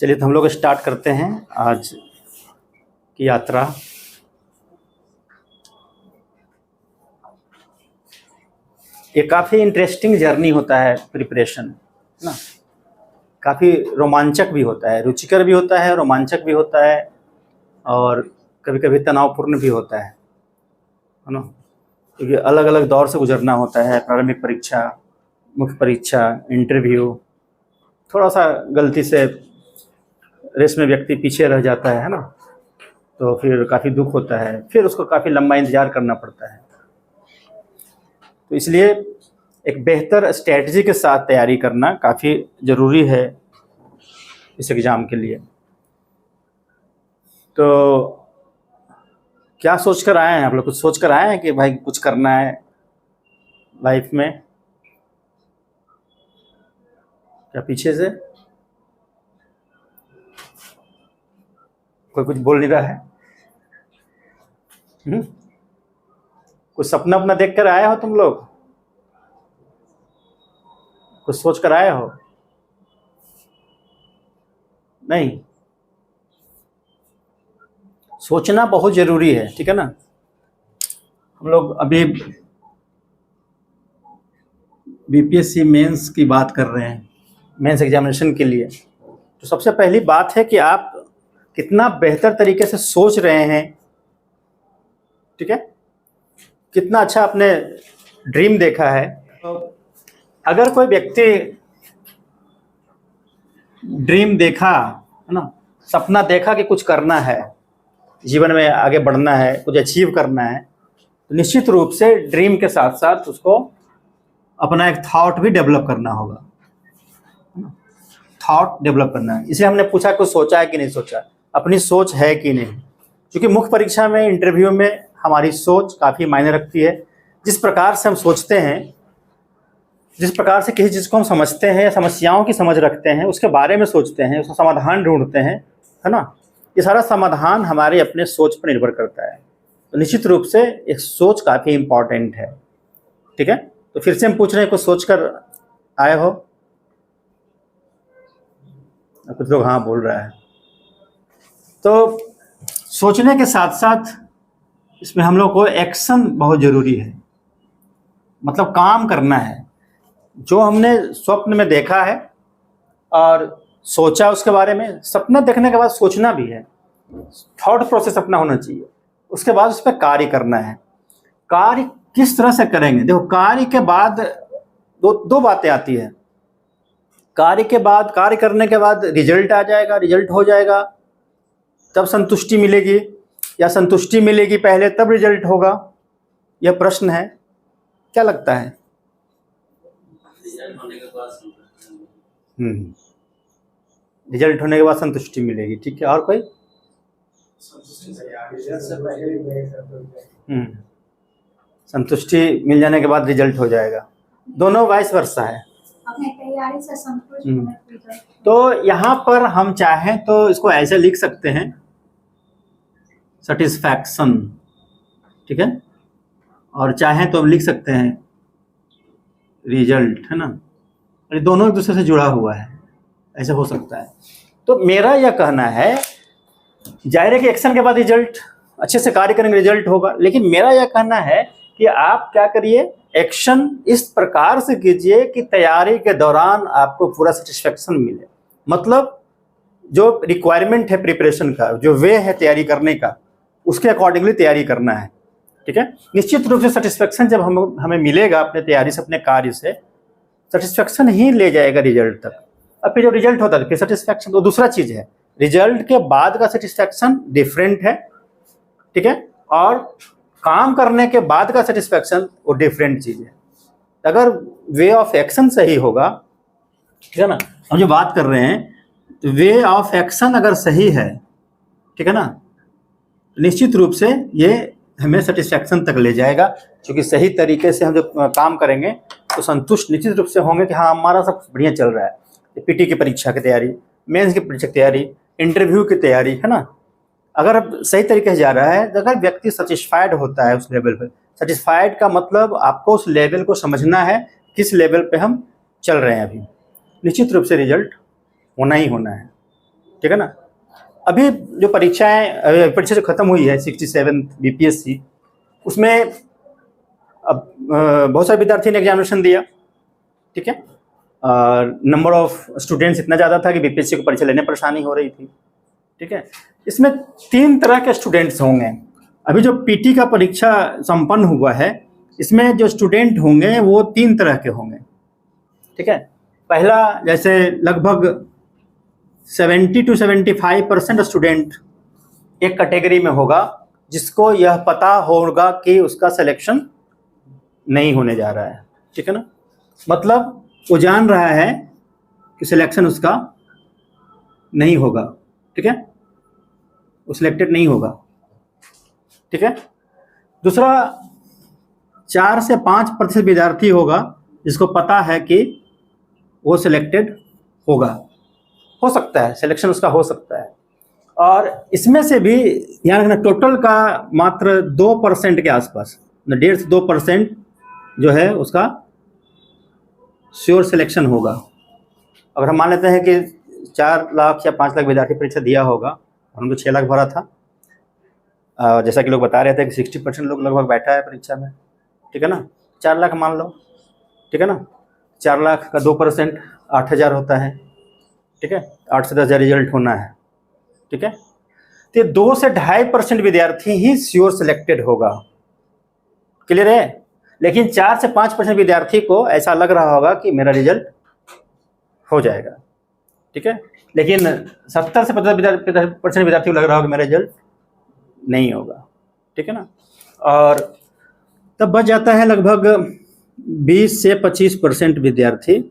चलिए तो हम लोग स्टार्ट करते हैं आज की यात्रा। ये काफ़ी इंटरेस्टिंग जर्नी होता है प्रिपरेशन, है ना। काफ़ी रोमांचक भी होता है, रुचिकर भी होता है, रोमांचक भी होता है और कभी कभी तनावपूर्ण भी होता है ना। क्योंकि अलग अलग दौर से गुजरना होता है, प्रारंभिक परीक्षा, मुख्य परीक्षा, इंटरव्यू। थोड़ा सा गलती से रेस में व्यक्ति पीछे रह जाता है ना, तो फिर काफ़ी दुख होता है, फिर उसको काफ़ी लंबा इंतज़ार करना पड़ता है। तो इसलिए एक बेहतर स्ट्रेटजी के साथ तैयारी करना काफ़ी ज़रूरी है इस एग्ज़ाम के लिए। तो क्या सोच कर आए हैं आप लोग? कुछ सोच कर आए हैं कि भाई कुछ करना है लाइफ में? क्या पीछे से कोई कुछ बोल नहीं रहा है? कुछ सपना अपना देख कर आए हो तुम लोग? कुछ सोच कर आए हो? नहीं, सोचना बहुत ज़रूरी है, ठीक है ना। हम लोग अभी बीपीएससी मेंस की बात कर रहे हैं, मेंस एग्जामिनेशन के लिए। तो सबसे पहली बात है कि आप कितना बेहतर तरीके से सोच रहे हैं, ठीक है, कितना अच्छा आपने ड्रीम देखा है। तो अगर कोई व्यक्ति ड्रीम देखा, है ना, सपना देखा कि कुछ करना है, जीवन में आगे बढ़ना है, कुछ अचीव करना है, तो निश्चित रूप से ड्रीम के साथ साथ उसको अपना एक थॉट भी डेवलप करना होगा, थॉट डेवलप करना है। इसलिए हमने पूछा कुछ सोचा है कि नहीं सोचा, अपनी सोच है कि नहीं। क्योंकि मुख्य परीक्षा में, इंटरव्यू में हमारी सोच काफ़ी मायने रखती है। जिस प्रकार से हम सोचते हैं, जिस प्रकार से किसी चीज़ को हम समझते हैं, समस्याओं की समझ रखते हैं, उसके बारे में सोचते हैं, उसका समाधान ढूंढते हैं, है ना, ये सारा समाधान हमारे अपने सोच पर निर्भर करता है। तो निश्चित रूप से एक सोच काफ़ी इम्पॉर्टेंट है, ठीक है। तो फिर से हम पूछ रहे हैं, कुछ सोच कर आए हो? कुछ लोग हाँ बोल रहा है। तो सोचने के साथ साथ इसमें हम लोग को एक्शन बहुत ज़रूरी है, मतलब काम करना है। जो हमने स्वप्न में देखा है और सोचा उसके बारे में, सपना देखने के बाद सोचना भी है, थॉट प्रोसेस अपना होना चाहिए। उसके बाद उस पर कार्य करना है। कार्य किस तरह से करेंगे? देखो, कार्य के बाद दो बातें आती है। कार्य के बाद, कार्य करने के बाद रिजल्ट आ जाएगा, रिजल्ट हो जाएगा तब संतुष्टि मिलेगी, या संतुष्टि मिलेगी पहले तब रिजल्ट होगा? यह प्रश्न है। क्या लगता है? रिजल्ट होने के बाद संतुष्टि मिलेगी, ठीक है। और कोई? संतुष्टि मिल जाने के बाद रिजल्ट हो जाएगा, दोनों वाइस वर्सा है। अपने तैयारी से संतुष्ट। तो यहाँ पर हम चाहें तो इसको ऐसे लिख सकते हैं, सेटिस्फैक्शन, ठीक है, और चाहें तो हम लिख सकते हैं रिजल्ट, है ना। ये दोनों एक दूसरे से जुड़ा हुआ है, ऐसे हो सकता है। तो मेरा यह कहना है, जाहिर है कि एक्शन के बाद रिजल्ट, अच्छे से कार्य करेंगे रिजल्ट होगा, लेकिन मेरा यह कहना है कि आप क्या करिए, एक्शन इस प्रकार से कीजिए कि तैयारी के दौरान आपको पूरा सेटिस्फैक्शन मिले। मतलब जो रिक्वायरमेंट है प्रिपरेशन का, जो वे है तैयारी करने का, उसके अकॉर्डिंगली तैयारी करना है, ठीक है। निश्चित रूप से सेटिस्फैक्शन जब हमें मिलेगा अपने तैयारी से, अपने कार्य से, सेटिस्फैक्शन ही ले जाएगा रिजल्ट तक। अब फिर जब रिजल्ट होता है फिर सेटिस्फैक्शन, तो दूसरा चीज़ है। रिजल्ट के बाद का सेटिस्फैक्शन डिफरेंट है, ठीक है, और काम करने के बाद का सेटिस्फैक्शन वो डिफरेंट चीज़ है। अगर वे ऑफ एक्शन सही होगा, ठीक है ना, हम जो बात कर रहे हैं, तो वे ऑफ एक्शन अगर सही है, ठीक है ना, निश्चित रूप से ये हमें सेटिस्फैक्शन तक ले जाएगा। क्योंकि सही तरीके से हम जो काम करेंगे तो संतुष्ट निश्चित रूप से होंगे कि हाँ हमारा सब बढ़िया चल रहा है। पीटी की परीक्षा की तैयारी, मेंस की परीक्षा की तैयारी, इंटरव्यू की तैयारी, है ना, अगर सही तरीके से जा रहा है, तो अगर व्यक्ति सेटिस्फाइड होता है उस लेवल पे, सेटिस्फाइड का मतलब आपको उस लेवल को समझना है, किस लेवल पे हम चल रहे हैं अभी, निश्चित रूप से रिजल्ट होना ही होना है। ठीक है ना। अभी जो परीक्षा जो खत्म हुई है 67 बीपीएससी, उसमें अब बहुत सारे विद्यार्थी ने एग्जामिनेशन दिया, ठीक है। नंबर ऑफ स्टूडेंट्स इतना ज़्यादा था कि बीपीएससी को परीक्षा लेने परेशानी हो रही थी, ठीक है। इसमें 3 तरह के स्टूडेंट्स होंगे। अभी जो पीटी का परीक्षा संपन्न हुआ है, इसमें जो स्टूडेंट होंगे वो 3 तरह के होंगे, ठीक है। पहला, जैसे लगभग 70 to 75% स्टूडेंट एक कैटेगरी में होगा जिसको यह पता होगा कि उसका सिलेक्शन नहीं होने जा रहा है, ठीक है ना। मतलब वो जान रहा है कि सिलेक्शन उसका नहीं होगा, ठीक है, वो सिलेक्टेड नहीं होगा, ठीक है। दूसरा, 4 से 5% विद्यार्थी होगा जिसको पता है कि वो सिलेक्टेड होगा, हो सकता है सिलेक्शन उसका हो सकता है। और इसमें से भी ध्यान रखना, टोटल का मात्र 2% के आसपास, 1.5 से 2% जो है उसका श्योर सिलेक्शन होगा। अगर हम मान लेते हैं कि 4 लाख या 5 लाख विद्यार्थी परीक्षा दिया होगा, हम तो 6 लाख भरा था, जैसा कि लोग बता रहे थे कि 60% लोग लगभग बैठा है परीक्षा में, ठीक है ना। 4 लाख मान लो, ठीक है ना। 4 लाख का 2% 8,000 होता है, ठीक है। 8 से 10,000 रिजल्ट होना है, ठीक है। तो 2 से 2.5% विद्यार्थी ही श्योर सिलेक्टेड होगा, क्लियर है। लेकिन 4 से 5% विद्यार्थी को ऐसा लग रहा होगा कि मेरा रिजल्ट हो जाएगा, ठीक है। लेकिन 70 से 50% विद्यार्थी को लग रहा होगा कि मेरा रिजल्ट नहीं होगा, ठीक है ना। और तब बच जाता है लगभग 20 से 25% विद्यार्थी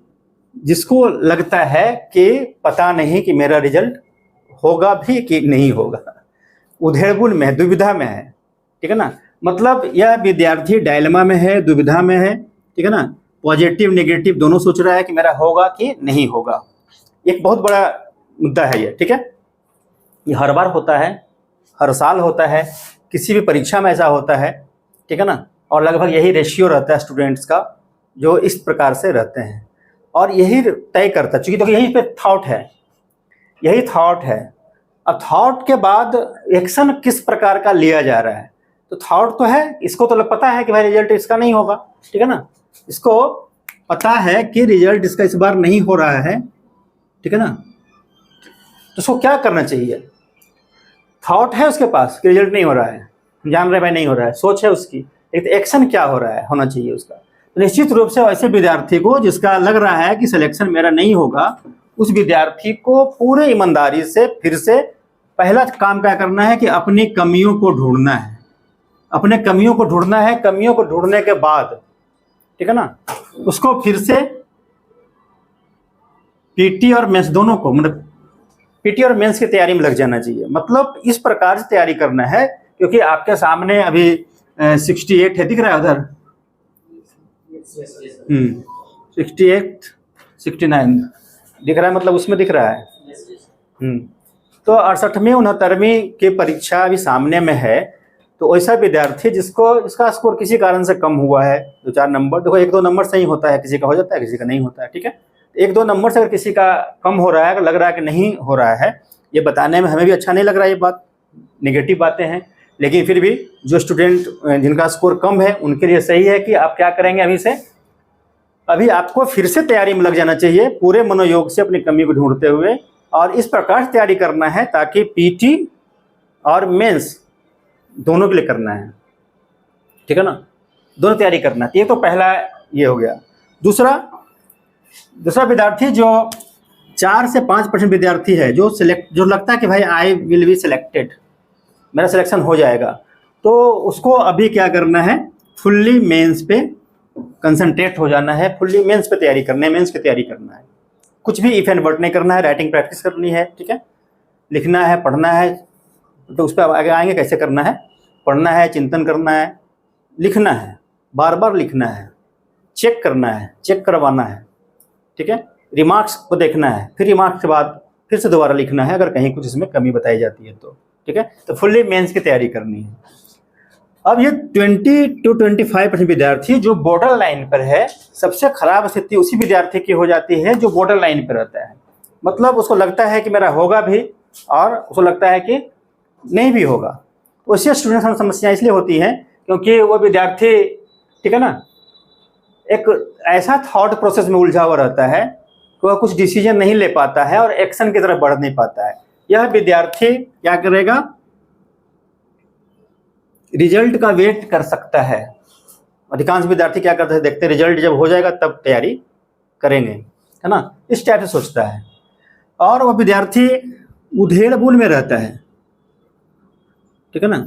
जिसको लगता है कि पता नहीं कि मेरा रिजल्ट होगा भी कि नहीं होगा, उधेड़बुन में है, दुविधा में है, ठीक है ना। मतलब यह विद्यार्थी डायलेमा में है, दुविधा में है, ठीक है ना। पॉजिटिव नेगेटिव दोनों सोच रहा है कि मेरा होगा कि नहीं होगा। एक बहुत बड़ा मुद्दा है ये, ठीक है। ये हर बार होता है, हर साल होता है, किसी भी परीक्षा में ऐसा होता है, ठीक है ना। और लगभग यही रेशियो रहता है स्टूडेंट्स का जो इस प्रकार से रहते हैं, और यही तय करता है, चूँकि तो यही पे थॉट है, यही थॉट है। अब थॉट के बाद एक्शन किस प्रकार का लिया जा रहा है, तो थॉट तो है, इसको तो पता है कि भाई रिजल्ट इसका नहीं होगा, ठीक है ना। इसको पता है कि रिजल्ट इसका इस बार नहीं हो रहा है, ठीक है ना। तो उसको क्या करना चाहिए, थॉट है उसके पास कि रिजल्ट नहीं हो रहा है, जान रहे भाई नहीं हो रहा है, सोच है उसकी, एक एक्शन क्या हो रहा है, होना चाहिए उसका। तो निश्चित रूप से ऐसे विद्यार्थी को जिसका लग रहा है कि सिलेक्शन मेरा नहीं होगा, उस विद्यार्थी को पूरे ईमानदारी से फिर से पहला काम क्या करना है कि अपनी कमियों को ढूंढना है, अपने कमियों को ढूंढना है। कमियों को ढूंढने के बाद, ठीक है ना, उसको फिर से पीटी और मेंस दोनों को, मतलब पीटी और मेंस की तैयारी में लग जाना चाहिए। मतलब इस प्रकार से तैयारी करना है, क्योंकि आपके सामने अभी 68 है, दिख रहा है उधर, 68 69 दिख रहा है, मतलब उसमें दिख रहा है। तो 68वीं 69वीं की परीक्षा अभी सामने में है। तो ऐसा विद्यार्थी जिसका स्कोर किसी कारण से कम हुआ है, 2-4 नंबर, देखो 1-2 नंबर से ही होता है, किसी का हो जाता है, किसी का नहीं होता है, ठीक है। 1-2 नंबर से अगर किसी का कम हो रहा है, अगर लग रहा है कि नहीं हो रहा है, ये बताने में हमें भी अच्छा नहीं लग रहा है, ये बात नेगेटिव बातें हैं। लेकिन फिर भी जो स्टूडेंट जिनका स्कोर कम है उनके लिए सही है कि आप क्या करेंगे, अभी आपको फिर से तैयारी में लग जाना चाहिए, पूरे मनोयोग से अपनी कमी को ढूंढते हुए, और इस प्रकार से तैयारी करना है ताकि पीटी और मेंस दोनों के लिए करना है, ठीक है ना, दोनों तैयारी करना है। ये तो पहला ये हो गया। दूसरा विद्यार्थी जो 4 से 5% विद्यार्थी है जो लगता है कि भाई आई विल बी सिलेक्टेड, मेरा सिलेक्शन हो जाएगा, तो उसको अभी क्या करना है, फुल्ली मेंस पे कंसंट्रेट हो जाना है, फुल्ली मेंस पे तैयारी करना है, मेंस की तैयारी करना है। कुछ भी इफ एंड बट नहीं करना है, राइटिंग प्रैक्टिस करनी है, ठीक है, लिखना है, पढ़ना है। तो उस पर आगे आएंगे कैसे करना है, पढ़ना है, चिंतन करना है, लिखना है, बार बार लिखना है, चेक करना है, चेक करवाना है, ठीक है, रिमार्क्स को देखना है, फिर रिमार्क्स के बाद फिर से दोबारा लिखना है अगर कहीं कुछ इसमें कमी बताई जाती है तो, ठीक है। तो फुल्ली मेंस की तैयारी करनी है। अब ये 20 to 25% विद्यार्थी जो बॉर्डर लाइन पर है, सबसे खराब स्थिति उसी विद्यार्थी की हो जाती है जो बॉर्डर लाइन पर रहता है। मतलब उसको लगता है कि मेरा होगा भी और उसको लगता है कि नहीं भी होगा। तो उससे स्टूडेंट समस्या इसलिए होती है क्योंकि वो विद्यार्थी, ठीक है ना, एक ऐसा थॉट प्रोसेस में उलझा हुआ रहता है कि वह कुछ डिसीजन नहीं ले पाता है और एक्शन की तरफ बढ़ नहीं पाता है। यह विद्यार्थी क्या करेगा, रिजल्ट का वेट कर सकता है। अधिकांश विद्यार्थी क्या करते हैं, देखते हैं रिजल्ट जब हो जाएगा तब तैयारी करेंगे, है ना, इस टाइप से सोचता है। और वह विद्यार्थी उधेड़-बुन में रहता है, ठीक है ना,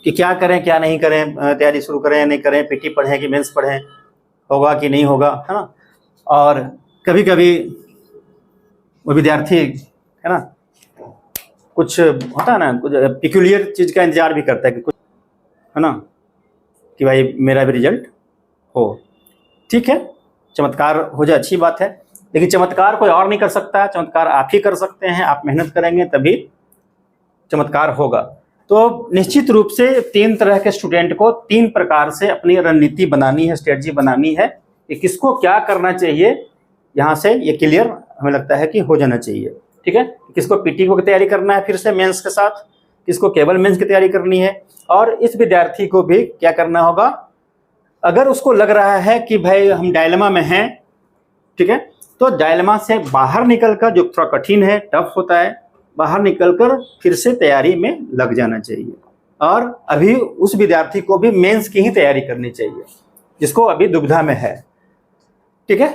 कि क्या करें क्या नहीं करें, तैयारी शुरू करें या नहीं करें, पीटी पढ़ें कि मेंस पढ़ें, होगा कि नहीं होगा, है ना। और कभी कभी वो विद्यार्थी, है ना, कुछ होता है ना, कुछ पिक्यूलियर चीज़ का इंतजार भी करता है कि कुछ, है ना, कि भाई मेरा भी रिजल्ट हो। ठीक है, चमत्कार हो जाए अच्छी बात है, लेकिन चमत्कार कोई और नहीं कर सकता, चमत्कार आप ही कर सकते हैं। आप मेहनत करेंगे तभी चमत्कार होगा। तो निश्चित रूप से 3 तरह के स्टूडेंट को 3 प्रकार से अपनी रणनीति बनानी है, स्ट्रेटजी बनानी है कि किसको क्या करना चाहिए। यहाँ से ये क्लियर हमें लगता है कि हो जाना चाहिए, ठीक है। किसको पीटी की तैयारी करना है फिर से मेंस के साथ, किसको केवल मेंस की तैयारी करनी है, और इस विद्यार्थी को भी क्या करना होगा, अगर उसको लग रहा है कि भाई हम डायलेमा में हैं, ठीक है, तो डायलेमा से बाहर निकलकर, जो थोड़ा कठिन है, टफ होता है, बाहर निकलकर फिर से तैयारी में लग जाना चाहिए। और अभी उस विद्यार्थी को भी मेंस की ही तैयारी करनी चाहिए जिसको अभी दुविधा में है, ठीक है।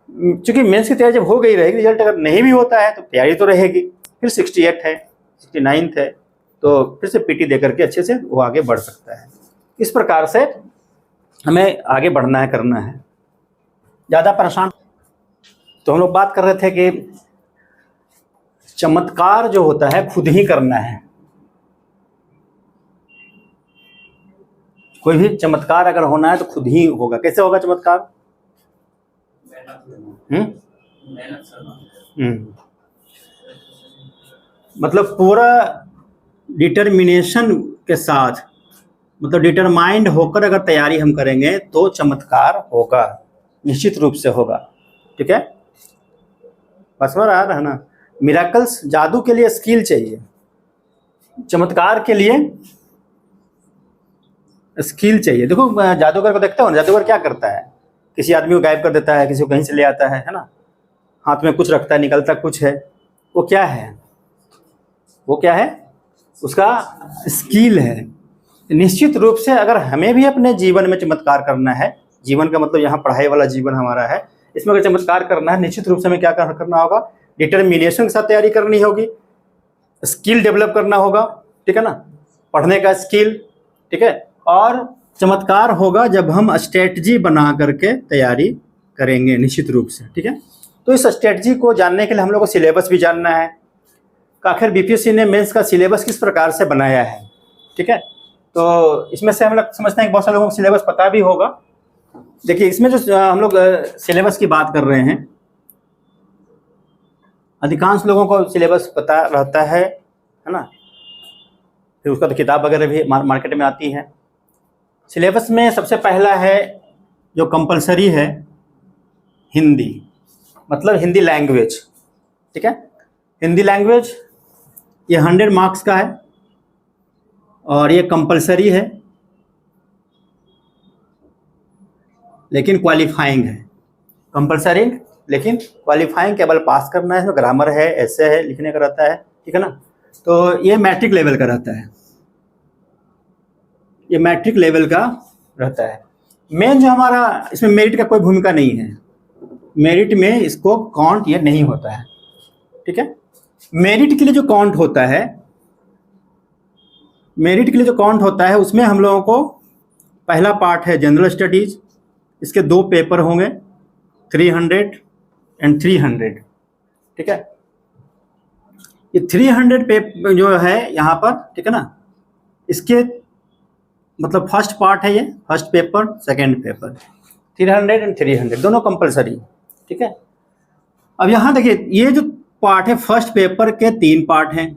क्योंकि मेंस की तैयारी जब हो गई रहेगी, रिजल्ट अगर नहीं भी होता है तो तैयारी तो रहेगी, फिर 68 है, 69 है, तो फिर से पीटी देकर के अच्छे से वो आगे बढ़ सकता है। इस प्रकार से हमें आगे बढ़ना है, करना है। ज़्यादा परेशान तो हम लोग बात कर रहे थे कि चमत्कार जो होता है खुद ही करना है। कोई भी चमत्कार अगर होना है तो खुद ही होगा। कैसे होगा चमत्कार? मतलब पूरा डिटर्मिनेशन के साथ, मतलब डिटरमाइंड होकर अगर तैयारी हम करेंगे तो चमत्कार होगा, निश्चित रूप से होगा, ठीक है। बस हो रहा है ना। मिराकल्स, जादू के लिए स्किल चाहिए, चमत्कार के लिए स्किल चाहिए। देखो जादूगर को देखते हो ना, जादूगर क्या करता है, किसी आदमी को गायब कर देता है, किसी को कहीं से ले आता है ना, हाथ में कुछ रखता है, निकलता कुछ है। वो क्या है, वो क्या है, उसका स्किल है। निश्चित रूप से अगर हमें भी अपने जीवन में चमत्कार करना है, जीवन का मतलब यहाँ पढ़ाई वाला जीवन हमारा है, इसमें अगर चमत्कार करना है, निश्चित रूप से हमें क्या करना होगा, डिटर्मिनेशन के साथ तैयारी करनी होगी, स्किल डेवलप करना होगा, ठीक है ना, पढ़ने का स्किल, ठीक है। और चमत्कार होगा जब हम स्ट्रेटजी बना करके तैयारी करेंगे, निश्चित रूप से, ठीक है। तो इस स्ट्रेटजी को जानने के लिए हम लोग को सिलेबस भी जानना है, आखिर बीपीएससी ने मेंस का सिलेबस किस प्रकार से बनाया है, ठीक है। तो इसमें से हम लोग समझते हैं कि बहुत सारे लोगों को सिलेबस पता भी होगा। देखिए इसमें जो हम लोग सिलेबस की बात कर रहे हैं, अधिकांश लोगों को सिलेबस पता रहता है ना, फिर उसका तो किताब वगैरह भी मार्केट में आती है। सिलेबस में सबसे पहला है जो कंपलसरी है, हिंदी, मतलब हिंदी लैंग्वेज, ठीक है। हिंदी लैंग्वेज ये 100 मार्क्स का है और ये कंपलसरी है, लेकिन क्वालिफाइंग है। कंपलसरी लेकिन क्वालिफाइंग, केवल पास करना है। इसमें ग्रामर है, ऐसे है, लिखने का रहता है, ठीक है ना। तो ये मैट्रिक लेवल का रहता है, ये मैट्रिक लेवल का रहता है। मेन जो हमारा, इसमें मेरिट का कोई भूमिका नहीं है, मेरिट में इसको काउंट ये नहीं होता है, ठीक है। मेरिट के लिए जो काउंट होता है, मेरिट के लिए जो काउंट होता है उसमें हम लोगों को पहला पार्ट है जनरल स्टडीज, इसके 2 पेपर होंगे, 300 एंड 300, ठीक है। ये 300 पेपर जो है यहाँ पर, ठीक है ना, इसके मतलब फर्स्ट पार्ट है ये, first paper, second paper, 300 and 300 दोनों कंपलसरी, ठीक है। अब यहाँ देखिए ये जो पार्ट है, फर्स्ट पेपर के 3 पार्ट हैं।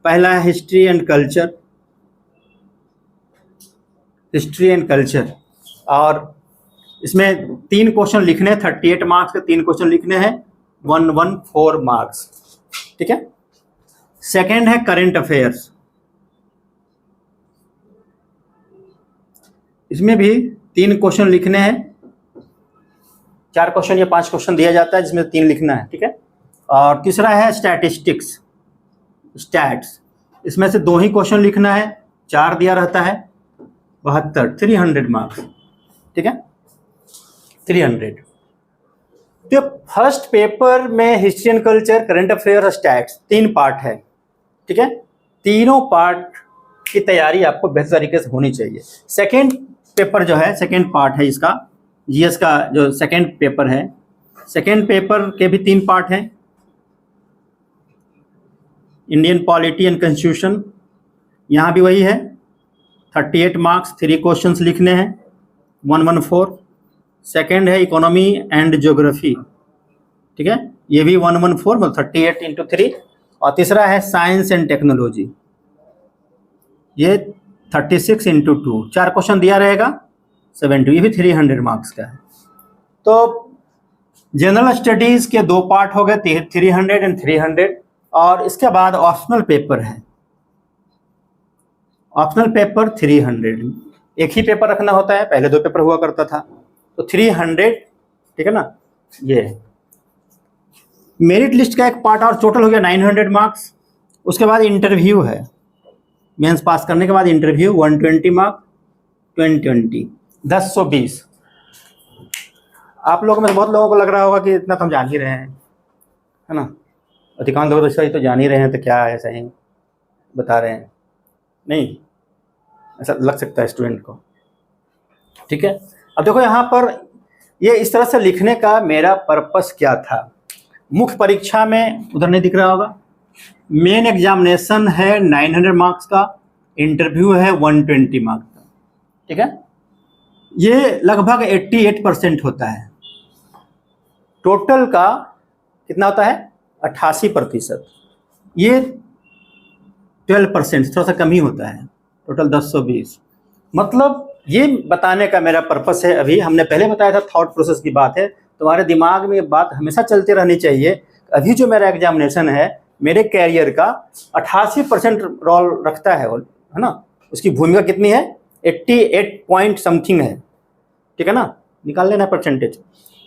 पहला है history and culture, history and culture, और इसमें 3 क्वेश्चन लिखने हैं, 38 मार्क्स के 3 क्वेश्चन लिखने हैं, 114 मार्क्स, ठीक है। सेकेंड है करंट अफेयर्स, इसमें भी 3 क्वेश्चन लिखने हैं, 4 क्वेश्चन या 5 क्वेश्चन दिया जाता है जिसमें 3 लिखना है, ठीक है। और तीसरा है स्टैटिस्टिक्स, स्टैट्स, इसमें से 2 ही क्वेश्चन लिखना है, 4 दिया रहता है, 72, 300 मार्क्स, ठीक है, 300। तो फर्स्ट पेपर में history and culture, current affair और स्टैट्स 3 पार्ट है, ठीक है। तीनों पार्ट की तैयारी आपको बेहतर तरीके से होनी चाहिए। सेकेंड पेपर जो है, सेकेंड पार्ट है इसका, जीएस का जो सेकेंड पेपर है, सेकेंड पेपर के भी 3 पार्ट हैं। इंडियन पॉलिटी एंड कॉन्स्टिट्यूशन, यहाँ भी वही है, 38 मार्क्स, 3 क्वेश्चंस लिखने हैं, 114। सेकेंड है इकोनॉमी एंड ज्योग्राफी, ठीक है, ये भी 114 मतलब 38 इंटू 3। और तीसरा है साइंस एंड टेक्नोलॉजी, ये 36 इंटू 2, 4 क्वेश्चन दिया रहेगा, 70, ये भी 300 मार्क्स का है। तो जनरल स्टडीज़ के 2 पार्ट हो गए, 300 एंड 300। और इसके बाद ऑप्शनल पेपर है, ऑप्शनल पेपर 300, एक ही पेपर रखना होता है, पहले 2 पेपर हुआ करता था, तो 300, ठीक है ना। ये मेरिट लिस्ट का एक पार्ट और टोटल हो गया 900 मार्क्स। उसके बाद इंटरव्यू है, मेंस पास करने के बाद इंटरव्यू 120 मार्क्स, 20 1020। आप लोगों में बहुत लोगों को लग रहा होगा कि इतना तो हम जान ही रहे हैं, है ना, अधिकांश लोग तो जान ही रहे हैं, तो क्या है ऐसा ही बता रहे हैं, नहीं ऐसा लग सकता है स्टूडेंट को, ठीक है। अब देखो यहाँ पर ये इस तरह से लिखने का मेरा पर्पस क्या था। मुख्य परीक्षा में उधर नहीं दिख रहा होगा, मेन एग्जामिनेशन है 900 मार्क्स का, इंटरव्यू है 120 मार्क्स का, ठीक है। ये लगभग 88% होता है, टोटल का कितना होता है 88%, ये 12%, थोड़ा सा कम ही होता है, टोटल 1020। मतलब ये बताने का मेरा पर्पस है। अभी हमने पहले बताया था, थॉट प्रोसेस की बात है, तुम्हारे दिमाग में ये बात हमेशा चलती रहनी चाहिए। अभी जो मेरा एग्जामिनेशन है, मेरे कैरियर का 88% रोल रखता है ना, उसकी भूमिका कितनी है, 88 पॉइंट समथिंग है, ठीक है ना, निकाल लेना परसेंटेज।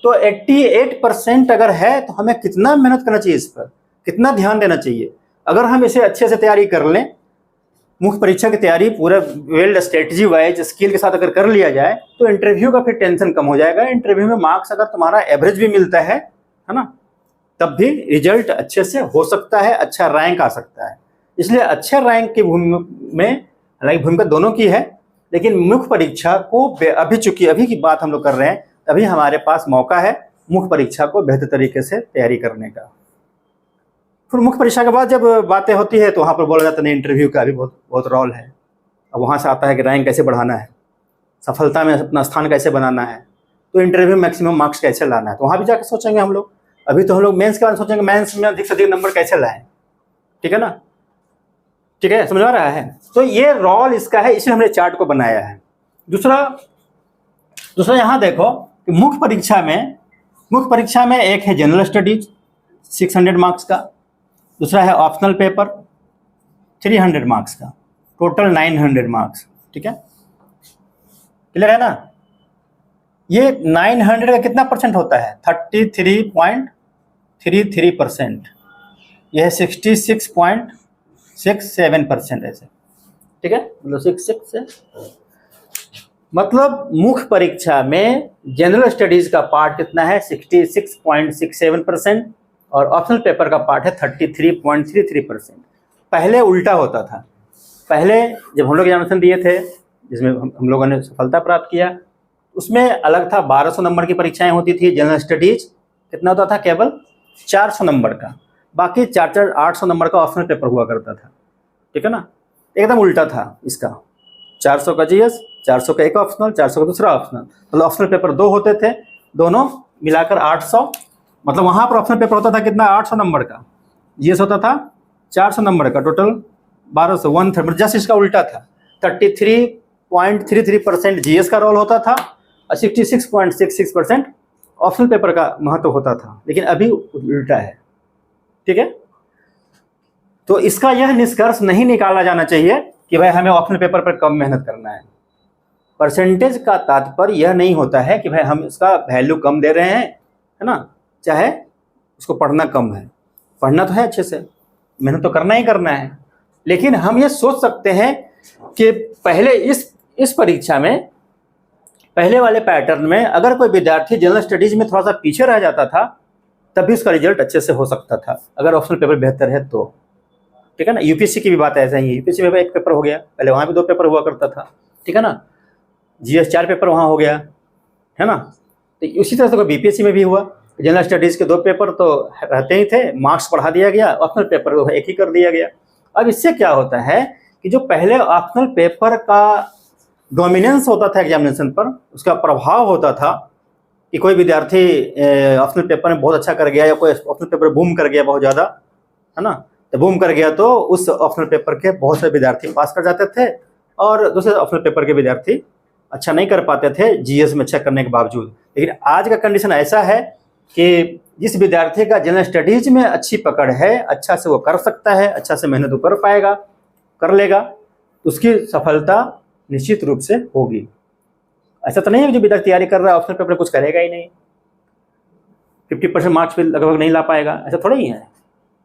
तो 88% अगर है तो हमें कितना मेहनत करना चाहिए, इस पर कितना ध्यान देना चाहिए। अगर हम इसे अच्छे से तैयारी कर लें, मुख्य परीक्षा की तैयारी पूरा वेल स्ट्रेटजी वाइज स्किल के साथ अगर कर लिया जाए, तो इंटरव्यू का फिर टेंशन कम हो जाएगा। इंटरव्यू में मार्क्स अगर तुम्हारा एवरेज भी मिलता है ना, तब भी रिजल्ट अच्छे से हो सकता है, अच्छा रैंक आ सकता है। इसलिए अच्छे रैंक की में हालांकि भूमिका दोनों की है, लेकिन मुख्य परीक्षा को अभी, चूंकि अभी की बात हम लोग कर रहे हैं, तभी हमारे पास मौका है मुख्य परीक्षा को बेहतर तरीके से तैयारी करने का। फिर मुख्य परीक्षा के बाद जब बातें होती है तो वहाँ पर बोला जाता है इंटरव्यू का भी बहुत रोल है। अब वहाँ से आता है कि रैंक कैसे बढ़ाना है, सफलता में अपना स्थान कैसे बनाना है, तो इंटरव्यू में मैक्सिमम मार्क्स कैसे लाना है, तो वहाँ भी जाकर सोचेंगे हम लोग। अभी तो हम लोग मेंस के बारे में सोचेंगे, मेंस में अधिक से अधिक नंबर कैसे लाएं, ठीक है ना, ठीक है, समझ आ रहा है। तो ये रोल इसका है, इसलिए हमने चार्ट को बनाया है। दूसरा यहाँ देखो कि मुख्य परीक्षा में एक है जनरल स्टडीज 600 मार्क्स का, दूसरा है ऑप्शनल पेपर 300 मार्क्स का, टोटल 900 मार्क्स, ठीक है, क्लियर है ना। ये 900 का कितना परसेंट होता है, 33.33%, यह है 66.67% ऐसे, ठीक है, मतलब 66 से, मतलब मुख्य परीक्षा में जनरल स्टडीज का पार्ट कितना है 66.67% और ऑप्शनल पेपर का पार्ट है 33.33%। पहले उल्टा होता था, पहले जब हम लोग एग्जामिनेशन दिए थे जिसमें हम लोगों ने सफलता प्राप्त किया, उसमें अलग था, 1200 नंबर की परीक्षाएं होती थी। जनरल स्टडीज कितना होता था, केवल 400 नंबर का, बाकी 800 नंबर का ऑप्शनल पेपर हुआ करता था, ठीक है ना। एकदम उल्टा था इसका, 400 का जीएस, 400 का एक ऑप्शनल, 400 का दूसरा ऑप्शनल, मतलब ऑप्शनल पेपर 2 होते थे, दोनों मिलाकर 800, मतलब वहाँ पर ऑप्शनल पेपर होता था कितना, 800 नंबर का, जीएस होता था 400 नंबर का, टोटल 1200, 1/3, जस्ट इसका उल्टा था। 33.33% जीएस का रोल होता था और 66.66% ऑप्शनल पेपर का महत्व होता था, लेकिन अभी उल्टा है, ठीक है। तो इसका यह निष्कर्ष नहीं निकाला जाना चाहिए कि भाई हमें ऑप्शनल पेपर पर कम मेहनत करना है। परसेंटेज का तात्पर्य यह नहीं होता है कि भाई हम इसका वैल्यू कम दे रहे हैं, है ना, चाहे उसको पढ़ना कम है, पढ़ना तो है अच्छे से, मेहनत तो करना ही करना है। लेकिन हम ये सोच सकते हैं कि पहले इस परीक्षा में, पहले वाले पैटर्न में अगर कोई विद्यार्थी जनरल स्टडीज में थोड़ा सा पीछे रह जाता था तब भी उसका रिजल्ट अच्छे से हो सकता था, अगर ऑप्शनल पेपर बेहतर है तो, ठीक है ना। यूपीएससी की भी बात ऐसा ही है, यूपीएससी में एक पेपर हो गया, पहले वहाँ भी 2 पेपर हुआ करता था, ठीक है ना, जीएस 4 पेपर वहाँ हो गया, है ना। तो उसी तरह से बीपीएससी में भी हुआ, जनरल स्टडीज़ के 2 पेपर तो रहते ही थे, मार्क्स बढ़ा दिया गया, ऑप्शनल पेपर को 1 ही कर दिया गया। अब इससे क्या होता है कि जो पहले ऑप्शनल पेपर का डोमिनेंस होता था एग्जामिनेशन पर, उसका प्रभाव होता था कि कोई विद्यार्थी ऑप्शनल पेपर में बहुत अच्छा कर गया या कोई ऑप्शनल पेपर बूम कर गया बहुत ज़्यादा, है ना, तो बूम कर गया तो उस ऑप्शनल पेपर के बहुत से विद्यार्थी पास कर जाते थे और दूसरे ऑप्शनल पेपर के विद्यार्थी अच्छा नहीं कर पाते थे जीएस में अच्छा करने के बावजूद। लेकिन आज का कंडीशन ऐसा है कि जिस विद्यार्थी का जनरल स्टडीज में अच्छी पकड़ है, अच्छा से वो कर सकता है, अच्छा से मेहनत वो कर पाएगा, कर लेगा, उसकी सफलता निश्चित रूप से होगी। ऐसा तो नहीं है कि जो विद्यार्थी तैयारी कर रहा है ऑप्शनल पेपर कुछ करेगा ही नहीं, 50% मार्क्स पे लगभग नहीं ला पाएगा, ऐसा थोड़ा ही है,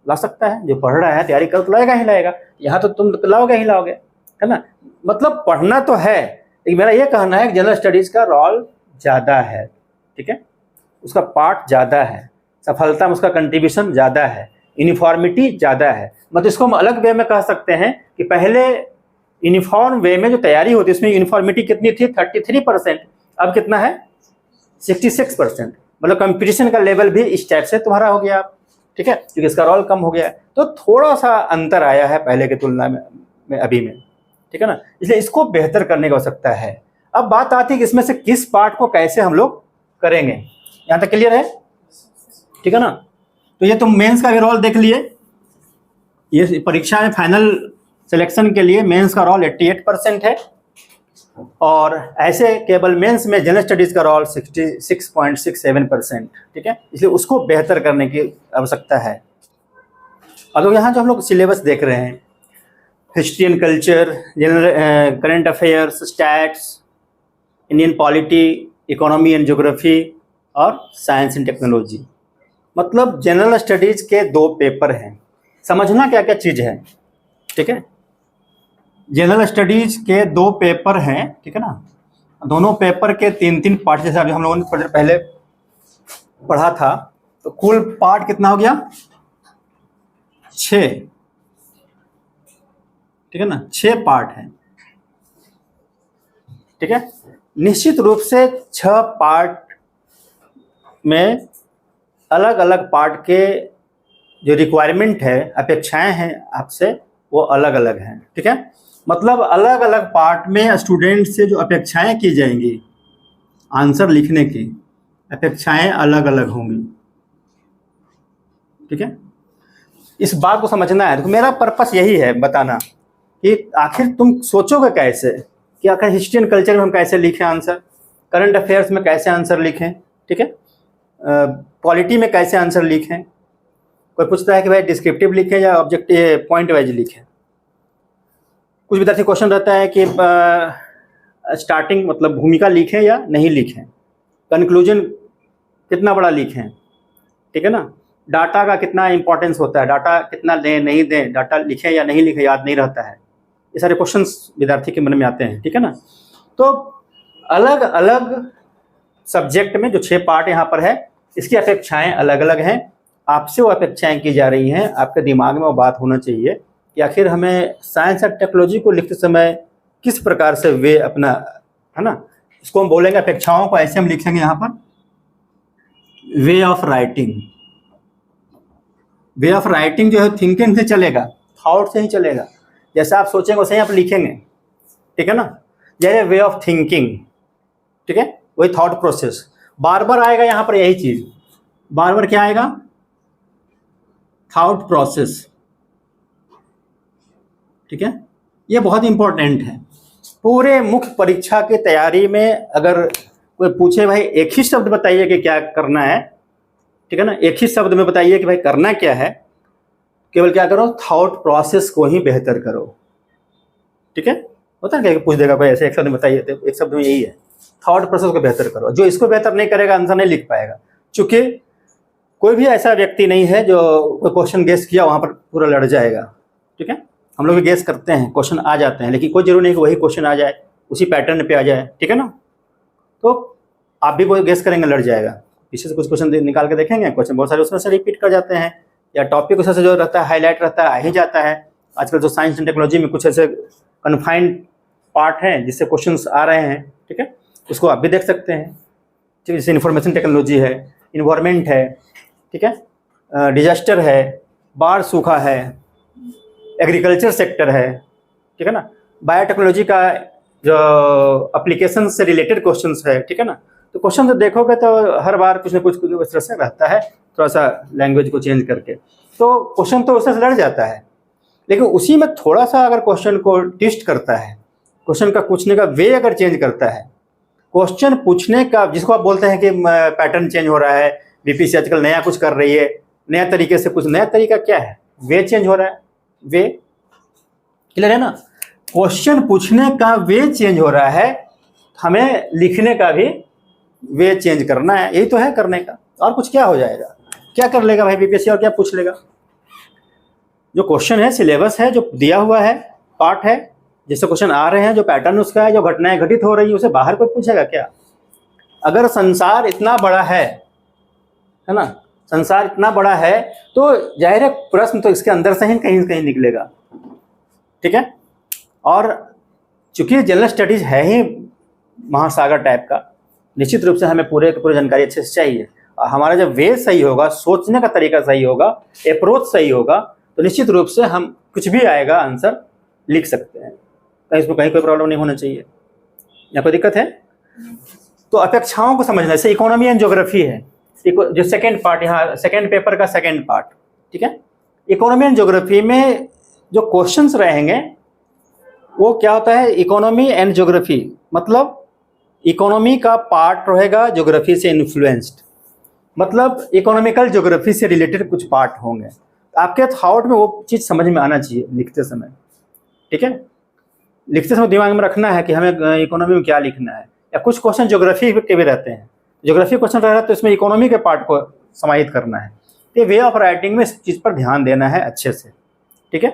ला सकता है। जो पढ़ रहा है तैयारी कर तो लाएगा ही लाएगा, यहाँ तो तुम लाओगे ही लाओगे, है ना। मतलब पढ़ना तो है, लेकिन मेरा ये कहना है कि जनरल स्टडीज़ का रोल ज़्यादा है, ठीक है, उसका पार्ट ज़्यादा है, सफलता में उसका कंट्रीब्यूशन ज़्यादा है, यूनिफॉर्मिटी ज़्यादा है। मतलब इसको हम अलग वे में कह सकते हैं कि पहले यूनिफॉर्म वे में जो तैयारी होती है उसमें यूनिफॉर्मिटी कितनी थी, 33%, अब कितना है, 66%। मतलब कंपटीशन का लेवल भी इस टाइप से तुम्हारा हो गया, ठीक है, क्योंकि इसका रोल कम हो गया है। तो थोड़ा सा अंतर आया है पहले की तुलना में अभी में, ठीक है ना, इसलिए इसको बेहतर करने की आवश्यकता है। अब बात आती है कि इसमें से किस पार्ट को कैसे हम लोग करेंगे, यहाँ तक क्लियर है, ठीक है ना। तो ये तुम मेंस का भी रोल देख लिए, ये परीक्षा में फाइनल सिलेक्शन के लिए मेंस का रोल 88% है और ऐसे केवल मेंस में जनरल स्टडीज़ का रोल 66.67%, ठीक है, इसलिए उसको बेहतर करने की आवश्यकता है। अब यहाँ जो हम लोग सिलेबस देख रहे हैं, history and culture, general current affairs, stats, Indian polity, economy and geography और साइंस एंड टेक्नोलॉजी, मतलब जनरल स्टडीज़ के 2 पेपर हैं। समझना क्या क्या चीज़ है, ठीक है, जनरल स्टडीज़ के 2 पेपर हैं, ठीक है ना, दोनों पेपर के 3-3 पार्ट, जैसे अभी हम लोगों ने पहले पढ़ा था, तो कुल पार्ट कितना हो गया, 6, ठीक है ना, 6 पार्ट हैं, ठीक है। निश्चित रूप से 6 पार्ट में अलग अलग पार्ट के जो रिक्वायरमेंट है, अपेक्षाएं हैं आपसे, वो अलग अलग हैं, ठीक है। मतलब अलग अलग पार्ट में स्टूडेंट से जो अपेक्षाएं की जाएंगी आंसर लिखने की, अपेक्षाएं अलग अलग होंगी, ठीक है। इस बात को समझना है। तो मेरा पर्पस यही है बताना कि आखिर तुम सोचोगे कैसे कि आखिर हिस्ट्री एंड कल्चर में हम कैसे लिखें आंसर, करंट अफेयर्स में कैसे आंसर लिखें, ठीक है, पॉलिटी में कैसे आंसर लिखें। कोई पूछता है कि भाई डिस्क्रिप्टिव लिखें या ऑब्जेक्टिव पॉइंट वाइज लिखें। कुछ विद्यार्थी क्वेश्चन रहता है कि स्टार्टिंग मतलब भूमिका लिखें या नहीं लिखें, कंक्लूजन कितना बड़ा लिखें, ठीक है ना, डाटा का कितना इंपॉर्टेंस होता है, डाटा कितना दें नहीं दें, डाटा लिखें या नहीं लिखें, याद नहीं रहता है, ये सारे क्वेश्चंस विद्यार्थी के मन में आते हैं, ठीक है ना। तो अलग अलग सब्जेक्ट में जो 6 पार्ट यहाँ पर है, इसकी अपेक्षाएं अलग अलग हैं। आपसे वो अपेक्षाएं की जा रही हैं, आपके दिमाग में वो बात होना चाहिए कि आखिर हमें साइंस और टेक्नोलॉजी को लिखते समय किस प्रकार से वे अपना, है ना, इसको हम बोलेंगे अपेक्षाओं को ऐसे हम लिखेंगे यहाँ पर, way of writing. Way of writing जो है थिंकिंग से चलेगा, थॉट से ही चलेगा, जैसा आप सोचेंगे वैसे ही आप लिखेंगे, ठीक है ना। जैसे वे ऑफ थिंकिंग, ठीक है, वही थॉट प्रोसेस बार बार आएगा यहाँ पर, यही चीज बार बार क्या आएगा, थॉट प्रोसेस, ठीक है। ये बहुत इंपॉर्टेंट है। पूरे मुख्य परीक्षा की तैयारी में अगर कोई पूछे भाई एक ही शब्द बताइए कि क्या करना है, ठीक है ना, एक ही शब्द में बताइए कि भाई करना क्या है, केवल क्या करो, थॉट प्रोसेस को ही बेहतर करो। ठीक है, होता है क्या कि पूछ देगा कोई ऐसे एक शब्द में बताइए, तो एक शब्द में यही है, थॉट प्रोसेस को बेहतर करो। जो इसको बेहतर नहीं करेगा आंसर नहीं लिख पाएगा। चूंकि कोई भी ऐसा व्यक्ति नहीं है जो कोई क्वेश्चन गेस किया वहां पर पूरा लड़ जाएगा। ठीक है, हम लोग भी गेस करते हैं, क्वेश्चन आ जाते हैं, लेकिन कोई जरूरी नहीं कि वही क्वेश्चन आ जाए, उसी पैटर्न पे आ जाए। ठीक है ना, तो आप भी कोई गेस करेंगे लड़ जाएगा। पीछे से कुछ क्वेश्चन निकाल के देखेंगे, क्वेश्चन बहुत सारे उसमें से रिपीट कर जाते हैं, या टॉपिक उसमें से जो रहता है हाईलाइट रहता है आ ही जाता है। आजकल जो साइंस एंड टेक्नोलॉजी में कुछ ऐसे कन्फाइंड पार्ट हैं जिससे क्वेश्चंस आ रहे हैं। ठीक है, उसको आप भी देख सकते हैं। जैसे इंफॉर्मेशन टेक्नोलॉजी है, इन्वायरमेंट है, ठीक है, डिजास्टर है, बाढ़ सूखा है, एग्रीकल्चर सेक्टर है, ठीक है ना, बायोटेक्नोलॉजी का जो एप्लीकेशन से रिलेटेड क्वेश्चंस है। ठीक है ना, तो क्वेश्चन देखोगे तो हर बार कुछ ना कुछ इस तरह से रहता है, थोड़ा सा लैंग्वेज को चेंज करके, तो क्वेश्चन तो उससे लड़ जाता है। लेकिन उसी में थोड़ा सा अगर क्वेश्चन को ट्विस्ट करता है, क्वेश्चन का पूछने का वे अगर चेंज करता है, क्वेश्चन पूछने का जिसको आप बोलते हैं कि पैटर्न चेंज हो रहा है, बीपीसी आजकल नया कुछ कर रही है, नया तरीके से कुछ, नया तरीका क्या है, वे चेंज हो रहा है। वे क्लियर है ना, क्वेश्चन पूछने का वे चेंज हो रहा है, हमें लिखने का भी वे चेंज करना है। यही तो है करने का, और कुछ क्या हो जाएगा, क्या कर लेगा भाई बीपीएससी, और क्या पूछ लेगा। जो क्वेश्चन है, सिलेबस है, जो दिया हुआ है, पार्ट है, जिससे क्वेश्चन आ रहे हैं, जो पैटर्न उसका है, जो घटनाएं घटित हो रही है, उसे बाहर कोई पूछेगा क्या। अगर संसार इतना बड़ा है ना, संसार इतना बड़ा है, तो जाहिर है प्रश्न तो इसके अंदर से ही कहीं कहीं निकलेगा। ठीक है, और चूंकि जनरल स्टडीज है ही महासागर टाइप का, निश्चित रूप से हमें पूरे जानकारी अच्छे से चाहिए। और हमारा जब वे सही होगा, सोचने का तरीका सही होगा, अप्रोच सही होगा, तो निश्चित रूप से हम कुछ भी आएगा आंसर लिख सकते हैं। कहीं इसमें कहीं कोई प्रॉब्लम नहीं होना चाहिए, या कोई दिक्कत है। तो अपेक्षाओं को समझना, जैसे इकोनॉमी एंड ज्योग्राफी है, जो सेकेंड पार्ट, यहाँ सेकेंड पेपर का सेकेंड पार्ट। ठीक है, इकोनॉमी एंड ज्योग्राफी में जो क्वेश्चंस रहेंगे वो क्या होता है, इकोनॉमी एंड ज्योग्राफी मतलब इकोनॉमी का पार्ट रहेगा ज्योग्राफी से इन्फ्लुएंस्ड, मतलब इकोनॉमिकल ज्योग्राफी से रिलेटेड कुछ पार्ट होंगे। आपके थॉट में वो चीज़ समझ में आना चाहिए लिखते समय। ठीक है, लिखते समय दिमाग में रखना है कि हमें इकोनॉमी में क्या लिखना है। या कुछ क्वेश्चन ज्योग्राफी के भी रहते हैं, ज्योग्राफी क्वेश्चन रह रहा है तो इसमें इकोनॉमी के पार्ट को समाहित करना है। ये वे ऑफ राइटिंग में इस चीज़ पर ध्यान देना है अच्छे से। ठीक है,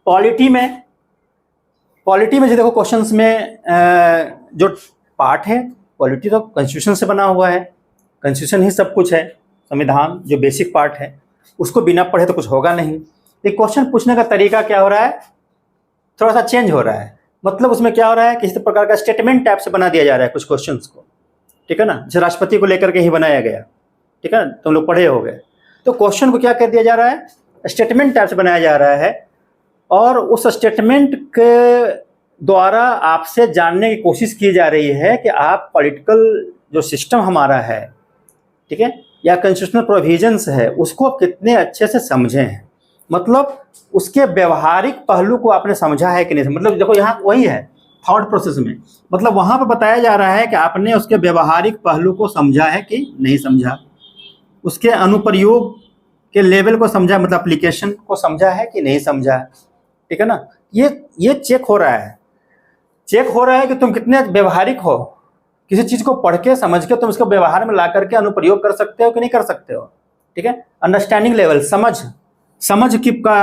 पॉलिटी में जो देखो क्वेश्चंस में जो पार्ट है, पॉलिटी तो कॉन्स्टिट्यूशन से बना हुआ है, कॉन्स्टिट्यूशन ही सब कुछ है, संविधान जो बेसिक पार्ट है, उसको बिना पढ़े तो कुछ होगा नहीं। लेकिन क्वेश्चन पूछने का तरीका क्या हो रहा है, थोड़ा सा चेंज हो रहा है। मतलब उसमें क्या हो रहा है, किसी प्रकार का स्टेटमेंट टाइप से बना दिया जा रहा है कुछ क्वेश्चंस को। ठीक है ना, जैसे राष्ट्रपति को लेकर के ही बनाया गया। ठीक है, तुम लोग पढ़े हो गए। तो क्वेश्चन को क्या कर दिया जा रहा है, स्टेटमेंट टाइप से बनाया जा रहा है, और उस स्टेटमेंट के द्वारा आपसे जानने की कोशिश की जा रही है कि आप पॉलिटिकल जो सिस्टम हमारा है, ठीक है, या कॉन्स्टिट्यूशनल प्रोविजंस है, उसको आप कितने अच्छे से समझे हैं। मतलब उसके व्यवहारिक पहलू को आपने समझा है कि नहीं। मतलब देखो यहाँ वही है थॉट प्रोसेस में, मतलब वहाँ पर बताया जा रहा है कि आपने उसके व्यवहारिक पहलू को समझा है कि नहीं समझा, उसके अनुप्रयोग के लेवल को समझा, मतलब एप्लीकेशन को समझा है कि नहीं समझा। ठीक है ना, ये चेक हो रहा है, कि तुम कितने व्यवहारिक हो, किसी चीज़ को पढ़ के समझ के तुम इसको व्यवहार में ला करके अनुप्रयोग कर सकते हो कि नहीं कर सकते हो। ठीक है, अंडरस्टैंडिंग लेवल, समझ की का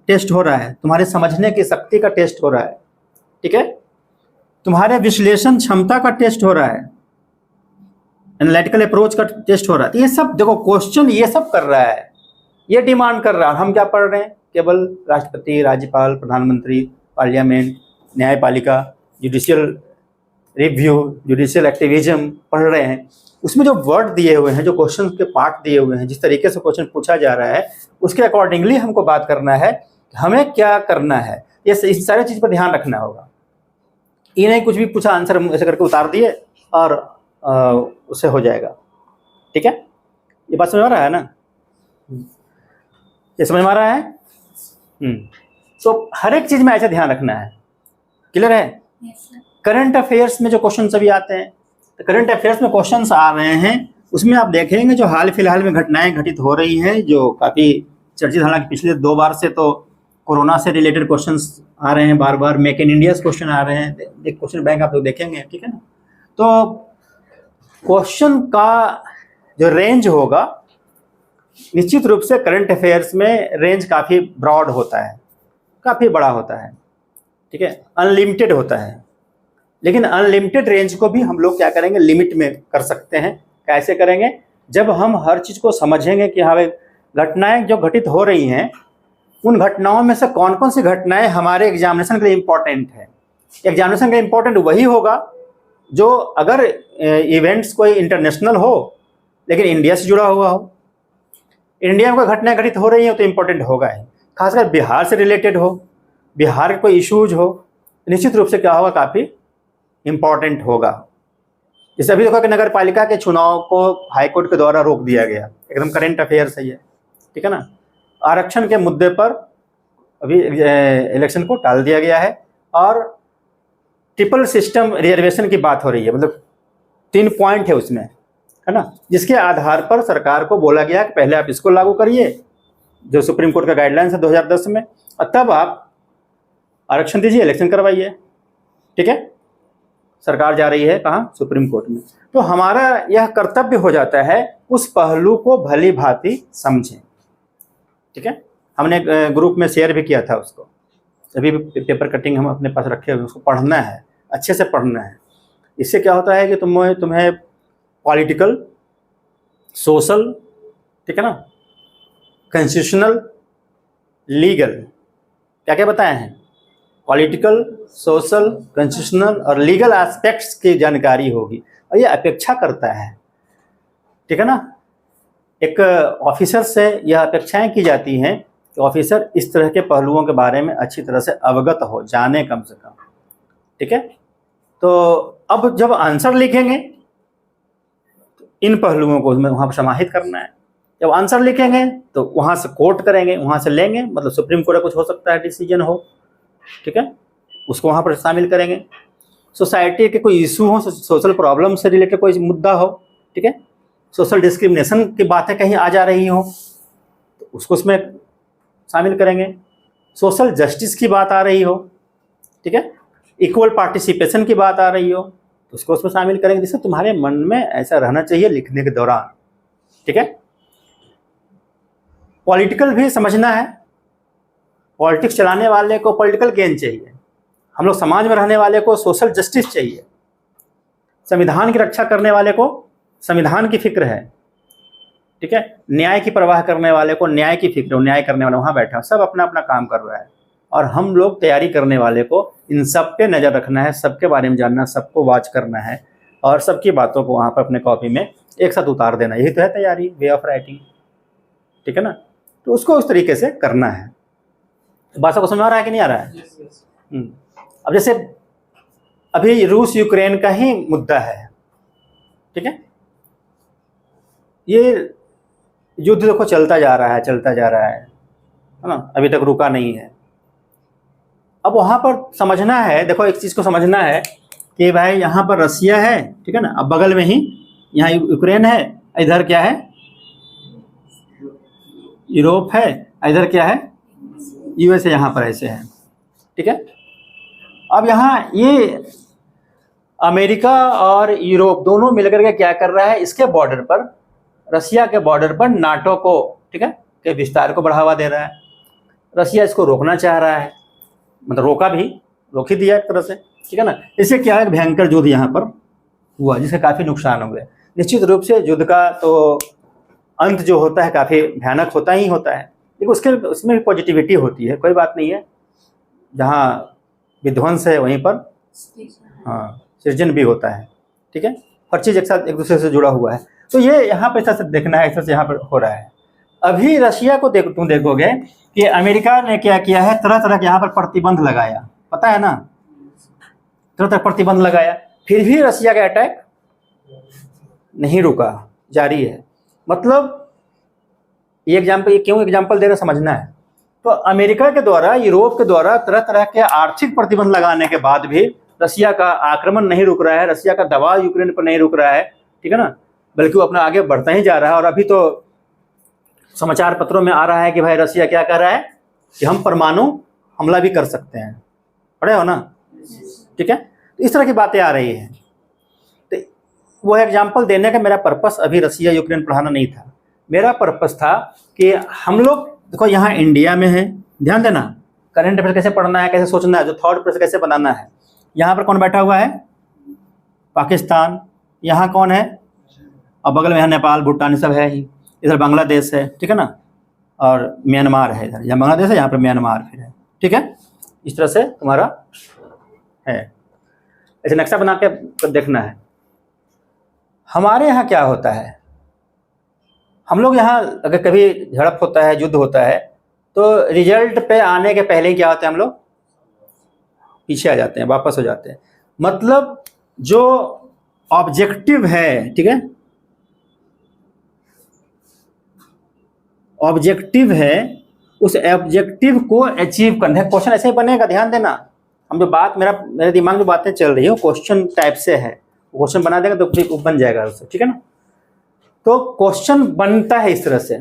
टेस्ट हो रहा है, तुम्हारे समझने की शक्ति का टेस्ट हो रहा है। ठीक है, तुम्हारे विश्लेषण क्षमता का टेस्ट हो रहा है, एनालिटिकल अप्रोच का टेस्ट हो रहा है। तो ये सब देखो क्वेश्चन ये सब कर रहा है, ये डिमांड कर रहा है। हम क्या पढ़ रहे हैं, केवल राष्ट्रपति, राज्यपाल, प्रधानमंत्री, पार्लियामेंट, न्यायपालिका, जुडिशियल रिव्यू, जुडिशियल एक्टिविज्म पढ़ रहे हैं। उसमें जो वर्ड दिए हुए हैं, जो क्वेश्चन के पार्ट दिए हुए हैं, जिस तरीके से क्वेश्चन पूछा जा रहा है, उसके अकॉर्डिंगली हमको बात करना है, हमें क्या करना है। ये इस सारी चीज़ पर ध्यान रखना होगा। ये नहीं कुछ भी पूछा आंसर ऐसे करके उतार दिए और उससे हो जाएगा। ठीक है, ये बात समझ में आ रहा है ना, ये समझ में आ रहा है। तो हर एक चीज़ में ऐसा ध्यान रखना है। क्लियर है। करंट अफेयर्स में जो क्वेश्चन सभी आते हैं, तो करंट अफेयर्स में क्वेश्चंस आ रहे हैं, उसमें आप देखेंगे जो हाल फिलहाल में घटनाएं घटित हो रही हैं, जो काफ़ी चर्चित, हालांकि पिछले 2 बार से तो कोरोना से रिलेटेड क्वेश्चंस आ रहे हैं बार बार, मेक इन इंडिया क्वेश्चन आ रहे हैं, एक क्वेश्चन बैंक आप लोग देखेंगे, ठीक है ना। तो क्वेश्चन का जो रेंज होगा निश्चित रूप से करंट अफेयर्स में रेंज काफ़ी ब्रॉड होता है, काफ़ी बड़ा होता है, ठीक है, अनलिमिटेड होता है। लेकिन अनलिमिटेड रेंज को भी हम लोग क्या करेंगे, लिमिट में कर सकते हैं। कैसे करेंगे? जब हम हर चीज़ को समझेंगे कि हाँ भाई घटनाएं जो घटित हो रही हैं, उन घटनाओं में से कौन कौन सी घटनाएं हमारे एग्जामिनेशन के लिए इम्पोर्टेंट है। एग्जामिनेशन के लिए इम्पोर्टेंट वही होगा जो अगर इवेंट्स कोई इंटरनेशनल हो लेकिन इंडिया से जुड़ा हुआ हो। इंडिया में कोई घटनाएं घटित हो रही हैं तो इम्पोर्टेंट होगा ही, खासकर बिहार से रिलेटेड हो, बिहार के कोई इश्यूज हो, निश्चित रूप से क्या होगा, काफ़ी इम्पोर्टेंट होगा। जैसे अभी देखो कि नगर पालिका के चुनाव को हाईकोर्ट के द्वारा रोक दिया गया, एकदम करंट अफेयर्स है ये, ठीक है ना। आरक्षण के मुद्दे पर अभी इलेक्शन को टाल दिया गया है और ट्रिपल सिस्टम रिजर्वेशन की बात हो रही है, मतलब 3 पॉइंट है उसमें, है ना, जिसके आधार पर सरकार को बोला गया कि पहले आप इसको लागू करिए जो सुप्रीम कोर्ट का गाइडलाइंस है 2010 में, और तब आप आरक्षण दीजिए, इलेक्शन करवाइए, ठीक है। सरकार जा रही है कहाँ? सुप्रीम कोर्ट में। तो हमारा यह कर्तव्य हो जाता है उस पहलू को भली भांति समझें, ठीक है। हमने ग्रुप में शेयर भी किया था उसको, अभी भी पेपर कटिंग हम अपने पास रखे हुए, उसको पढ़ना है, अच्छे से पढ़ना है। इससे क्या होता है कि तुम्हें पॉलिटिकल, सोशल, ठीक है ना, कॉन्स्टिट्यूशनल, लीगल, क्या क्या बताए हैं, पॉलिटिकल, सोशल, कॉन्स्टिट्यूशनल और लीगल एस्पेक्ट्स की जानकारी होगी। और ये अपेक्षा करता है, ठीक है ना, एक ऑफिसर से यह अपेक्षाएं की जाती हैं कि ऑफिसर इस तरह के पहलुओं के बारे में अच्छी तरह से अवगत हो, जाने कम से कम, ठीक है। तो अब जब आंसर लिखेंगे तो इन पहलुओं को वहाँ पर समाहित करना है। जब आंसर लिखेंगे तो वहाँ से कोट करेंगे, वहाँ से लेंगे, मतलब सुप्रीम कोर्ट का कुछ हो सकता है डिसीजन हो, ठीक है, उसको वहाँ पर शामिल करेंगे। सोसाइटी के कोई इशू हो, सोशल प्रॉब्लम से रिलेटेड कोई मुद्दा हो, ठीक है, सोशल डिस्क्रिमिनेशन की बातें कहीं आ जा रही हो तो उसको उसमें शामिल करेंगे। सोशल जस्टिस की बात आ रही हो, ठीक है, इक्वल पार्टिसिपेशन की बात आ रही हो तो उसको उसमें शामिल करेंगे, जिससे तुम्हारे मन में ऐसा रहना चाहिए लिखने के दौरान, ठीक है। पॉलिटिकल भी समझना है, पॉलिटिक्स चलाने वाले को पॉलिटिकल गेन चाहिए, हम लोग समाज में रहने वाले को सोशल जस्टिस चाहिए, संविधान की रक्षा करने वाले को संविधान की फिक्र है, ठीक है, न्याय की परवाह करने वाले को न्याय की फिक्र, न्याय करने वाला वहाँ बैठा, सब अपना अपना काम कर रहा है, और हम लोग तैयारी करने वाले को इन सब पे नज़र रखना है, सबके बारे में जानना, सबको वॉच करना है और सबकी बातों को वहाँ पर अपने कॉपी में एक साथ उतार देना। यही तो है तैयारी, वे ऑफ राइटिंग, ठीक है ना। तो उसको उस तरीके से करना है। बात को समझ आ रहा है कि नहीं आ रहा है? अब जैसे अभी रूस यूक्रेन का ही मुद्दा है, ठीक है, ये युद्ध देखो चलता जा रहा है ना, अभी तक रुका नहीं है। अब वहाँ पर समझना है, देखो एक चीज़ को समझना है कि भाई यहाँ पर रसिया है, ठीक है ना, अब बगल में ही यहाँ यूक्रेन है, इधर क्या है, यूरोप है, इधर क्या है, यूएसए, यहाँ पर ऐसे है, ठीक है। अब यहाँ ये अमेरिका और यूरोप दोनों मिलकर के क्या कर रहा है, इसके बॉर्डर पर, रसिया के बॉर्डर पर नाटो को, ठीक है, के विस्तार को बढ़ावा दे रहा है। रसिया इसको रोकना चाह रहा है, मतलब रोक ही दिया एक तरह से, ठीक है ना। इससे क्या है, भयंकर युद्ध यहाँ पर हुआ जिससे काफ़ी नुकसान हुए। निश्चित रूप से युद्ध का तो अंत जो होता है काफ़ी भयानक होता ही होता है, लेकिन उसमें भी पॉजिटिविटी होती है, कोई बात नहीं है। जहाँ विध्वंस है वहीं पर हाँ सृजन भी होता है, ठीक है, हर चीज़ एक साथ एक दूसरे से जुड़ा हुआ है। तो ये यहाँ पर ऐसा से देखना है, ऐसा से यहाँ पर हो रहा है। अभी रशिया को तुम देखोगे कि अमेरिका ने क्या किया है, तरह तरह के यहाँ पर प्रतिबंध लगाया, पता है ना, तरह तरह प्रतिबंध लगाया, फिर भी रशिया का अटैक नहीं रुका, जारी है। मतलब ये क्यों एग्जाम्पल दे रहे समझना है। तो अमेरिका के द्वारा, यूरोप के द्वारा तरह तरह के आर्थिक प्रतिबंध लगाने के बाद भी रसिया का आक्रमण नहीं रुक रहा है, रसिया का दबाव यूक्रेन पर नहीं रुक रहा है, ठीक है ना, बल्कि वो अपना आगे बढ़ता ही जा रहा है। और अभी तो समाचार पत्रों में आ रहा है कि भाई रसिया क्या कर रहा है कि हम परमाणु हमला भी कर सकते हैं, पढ़े हो ना, ठीक है। तो इस तरह की बातें आ रही हैं। तो वो एग्जाम्पल देने का मेरा पर्पस अभी रसिया यूक्रेन पढ़ाना नहीं था। मेरा पर्पस था कि हम लोग देखो यहाँ इंडिया में है, ध्यान देना, करंट अफेयर कैसे पढ़ना है, कैसे सोचना है, जो थॉट प्रोसेस कैसे बनाना है। यहाँ पर कौन बैठा हुआ है, पाकिस्तान, यहाँ कौन है, और बगल में यहाँ नेपाल भूटान सब है ही, इधर बांग्लादेश है, ठीक है ना, और म्यांमार है, इधर यहाँ बांग्लादेश है, यहाँ पर म्यांमार फिर है, ठीक है। इस तरह से तुम्हारा है, ऐसे नक्शा बना के देखना है। हमारे यहाँ क्या होता है, हम लोग यहाँ अगर कभी झड़प होता है, युद्ध होता है, तो रिजल्ट पे आने के पहले ही क्या होता है, हम लोग पीछे आ जाते हैं, वापस हो जाते हैं। मतलब जो ऑब्जेक्टिव है, ठीक है, ऑब्जेक्टिव है, उस ऑब्जेक्टिव को अचीव करना है। क्वेश्चन ऐसे ही बनेगा, ध्यान देना। हम जो बात मेरे दिमाग में बातें चल रही है क्वेश्चन टाइप से है, क्वेश्चन बना देगा तो फिर बन जाएगा उससे, ठीक है ना। तो क्वेश्चन बनता है इस तरह से